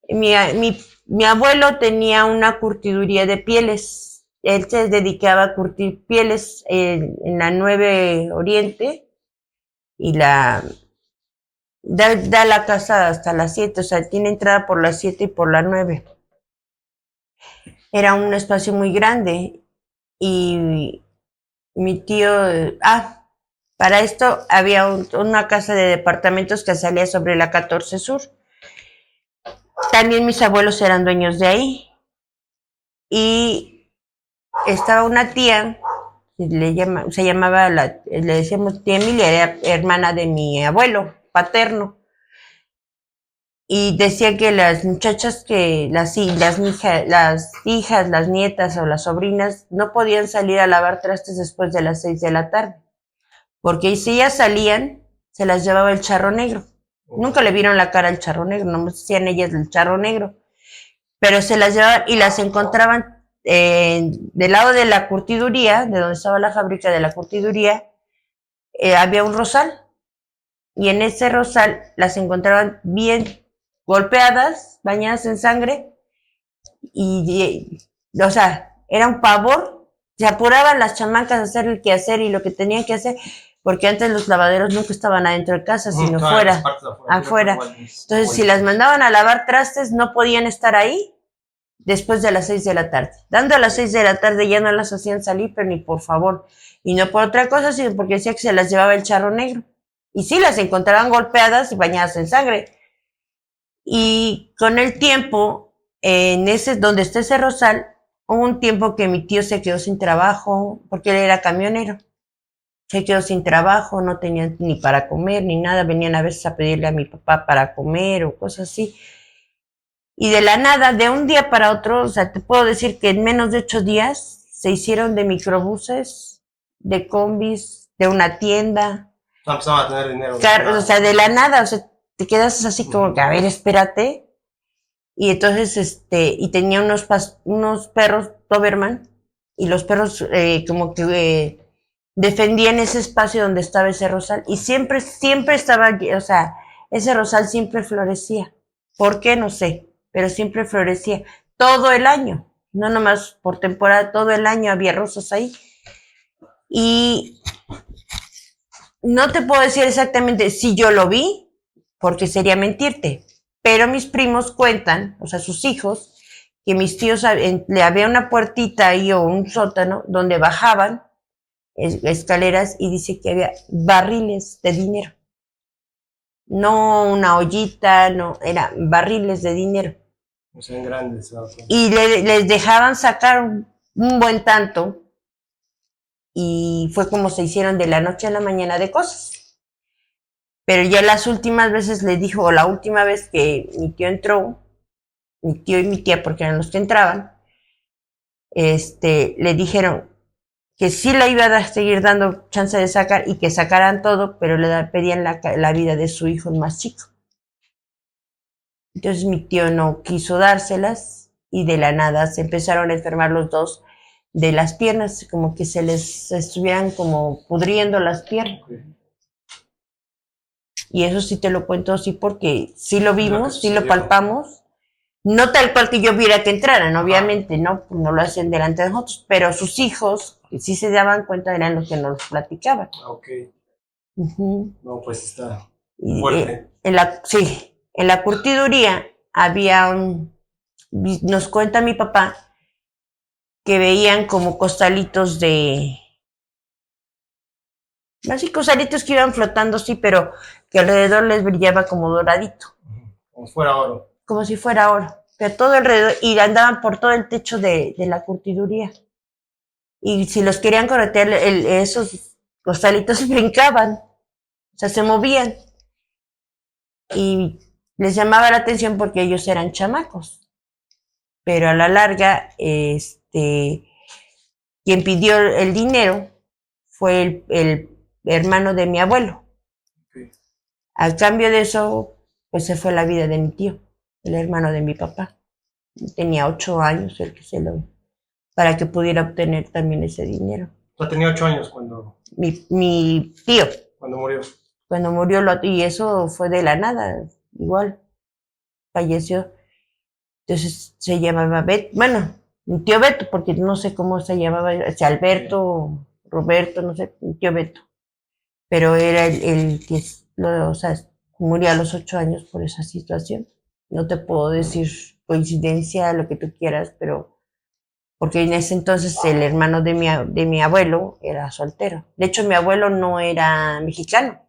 Mi abuelo tenía una curtiduría de pieles. Él se dedicaba a curtir pieles en la 9 Oriente y da la casa hasta las 7, o sea, tiene entrada por las 7 y por la 9. Era un espacio muy grande y mi tío, para esto había una casa de departamentos que salía sobre la 14 Sur. También mis abuelos eran dueños de ahí. Y estaba una tía, se llamaba, le decíamos tía Emilia, era hermana de mi abuelo paterno. Y decía que las muchachas las hijas, las nietas o las sobrinas no podían salir a lavar trastes después de las 6 de la tarde. Porque si ellas salían, se las llevaba el charro negro. Nunca le vieron la cara al charro negro, no decían ellas el charro negro. Pero se las llevaban y las encontraban del lado de la curtiduría, de donde estaba la fábrica de la curtiduría, había un rosal. Y en ese rosal las encontraban bien golpeadas, bañadas en sangre, o sea, era un pavor. Se apuraban las chamacas a hacer el quehacer y lo que tenían que hacer, porque antes los lavaderos nunca estaban adentro de casa, sino fuera, afuera. Entonces, si las mandaban a lavar trastes, no podían estar ahí después de las 6 de la tarde. Dando a las 6 de la tarde ya no las hacían salir, pero ni por favor. Y no por otra cosa, sino porque decía que se las llevaba el charro negro. Y sí, las encontraban golpeadas y bañadas en sangre. Y con el tiempo, donde está ese rosal, hubo un tiempo que mi tío se quedó sin trabajo, porque él era camionero. Se quedó sin trabajo, no tenía ni para comer ni nada. Venían a veces a pedirle a mi papá para comer o cosas así. Y de la nada, de un día para otro, o sea, te puedo decir que en menos de 8 días se hicieron de microbuses, de combis, de una tienda. Empezaban a tener dinero. O sea, de la nada, o sea, te quedas así como que, a ver, espérate. Y entonces, y tenía unos perros Doberman, y los perros como que defendían ese espacio donde estaba ese rosal. Y siempre, siempre estaba, o sea, ese rosal siempre florecía. ¿Por qué? No sé, pero siempre florecía. Todo el año, no nomás por temporada, todo el año había rosas ahí. Y no te puedo decir exactamente si yo lo vi, porque sería mentirte, pero mis primos cuentan, o sea, sus hijos, que mis tíos le había una puertita ahí o un sótano donde bajaban escaleras y dice que había barriles de dinero. No una ollita, no, eran barriles de dinero. O sea, en grandes. Y les dejaban sacar un buen tanto y fue como se hicieron de la noche a la mañana de cosas. Pero ya las últimas veces le dijo, o la última vez que mi tío entró, mi tío y mi tía, porque eran los que entraban, le dijeron que sí le iba a seguir dando chance de sacar y que sacaran todo, pero le pedían la vida de su hijo más chico. Entonces mi tío no quiso dárselas y de la nada se empezaron a enfermar los dos de las piernas, como que se les estuvieran como pudriendo las piernas. Okay. Y eso sí te lo cuento así porque sí lo vimos, sí lo palpamos. No tal cual que yo viera que entraran, obviamente, ¿no? Pues no lo hacen delante de nosotros, pero sus hijos, que sí se daban cuenta, eran los que nos platicaban. Ok. No, pues está fuerte. Sí, en la curtiduría había nos cuenta mi papá, que veían como costalitos así costalitos que iban flotando, sí, pero que alrededor les brillaba como doradito. Como si fuera oro. Como si fuera oro. Pero todo alrededor, y andaban por todo el techo de la curtiduría. Y si los querían corretear, esos costalitos brincaban, o sea, se movían. Y les llamaba la atención porque ellos eran chamacos. Pero a la larga, quien pidió el dinero fue el hermano de mi abuelo. Okay. Al cambio de eso, pues se fue la vida de mi tío, el hermano de mi papá. Tenía 8 años el que para que pudiera obtener también ese dinero. O sea, tenía 8 años cuando... Mi tío. Cuando murió. Cuando murió, y eso fue de la nada, igual, falleció. Entonces se llamaba Beto, bueno, mi tío Beto, porque no sé cómo se llamaba, si Alberto, Roberto, no sé, mi tío Beto. Pero era el que, o sea, murió a los 8 años por esa situación. No te puedo decir coincidencia, lo que tú quieras, pero porque en ese entonces el hermano de mi abuelo era soltero. De hecho, mi abuelo no era mexicano.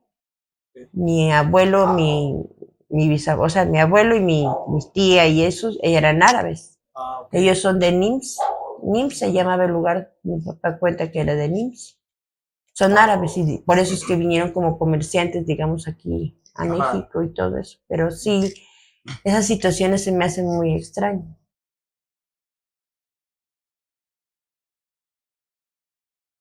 Mi abuelo, mi bisabuelo, o sea, mi abuelo y mi tía y esos eran árabes. Okay. Ellos son de Nims. Nims se llamaba el lugar, mi papá cuenta que era de Nims. Son árabes y por eso es que vinieron como comerciantes, digamos, aquí a México y todo eso. Pero sí, esas situaciones se me hacen muy extrañas.